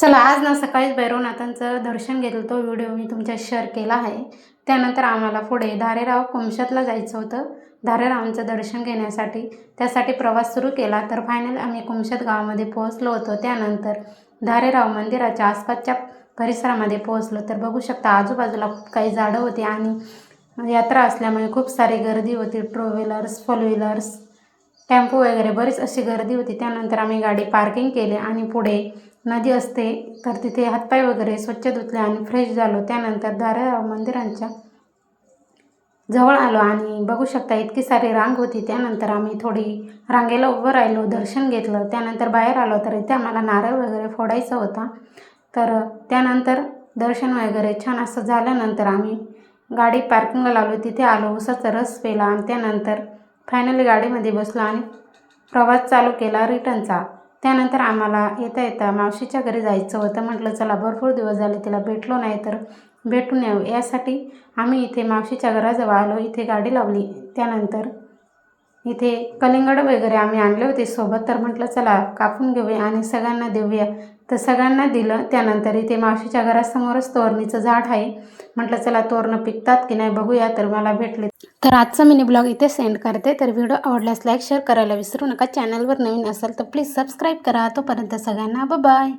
चला आज ना सकाळीच भैरवनाथांचं दर्शन घेतलं, तो व्हिडिओ मी तुमच्याशी शेअर केला आहे। त्यानंतर आम्हाला पुढे धारेराव कुमशतला जायचं होतं, धारेरावांचं दर्शन घेण्यासाठी। त्यासाठी प्रवास सुरू केला तर फायनल आम्ही कुमशत गावामध्ये पोहोचलो होतो। त्यानंतर धारेराव मंदिराच्या आसपासच्या परिसरामध्ये पोहोचलो तर बघू शकता आजूबाजूला खूप काही झाडं होती आणि यात्रा असल्यामुळे खूप सारी गर्दी होती। Two wheelers, four wheelers, tempo वगैरे बरीच अशी गर्दी होती। त्यानंतर आम्ही गाडी पार्किंग केली आणि पुढे नदी असते तर तिथे हातपाय वगैरे स्वच्छ धुतले आणि फ्रेश झालो। त्यानंतर धारेराव मंदिरांच्या जवळ आलो आणि बघू शकता इतकी सारी रांग होती। त्यानंतर आम्ही थोडी रांगेला उभं राहिलो, दर्शन घेतलं। त्यानंतर बाहेर आलो तर इथे आम्हाला नारळ वगैरे फोडायचा होता। तर त्यानंतर दर्शन वगैरे छान असं झाल्यानंतर आम्ही गाडी पार्किंगला लावली, तिथे आलो, उसाचा रस पेला आणि त्यानंतर फायनली गाडीमध्ये बसलो आणि प्रवास चालू केला रिटर्नचा। त्यानंतर आम्हाला येता येता मावशीच्या घरी जायचं होतं। म्हटलं चला भरपूर दिवस झाले तिला भेटलो नाही तर भेटून येऊ, यासाठी आम्ही इथे मावशीच्या घराजवळ आलो, इथे गाडी लावली। त्यानंतर इथे कलिंगड वगैरे आम्ही आणले होते सोबत, तर म्हटलं चला कापून घेऊया आणि सगळ्यांना देऊया, तर सगळ्यांना दिलं। त्यानंतर इथे मावशीच्या घरासमोरच तोरणीचं झाड आहे, म्हटलं चला तोरणं पिकतात की नाही बघूया, तर मला भेटले। तर आजचा मिनी ब्लॉग इथे सेंड करते। तर व्हिडिओ आवडल्यास लाईक शेअर करायला विसरू नका। चॅनलवर नवीन असाल तर प्लीज सबस्क्राईब करा। तोपर्यंत सगळ्यांना बाय बाय।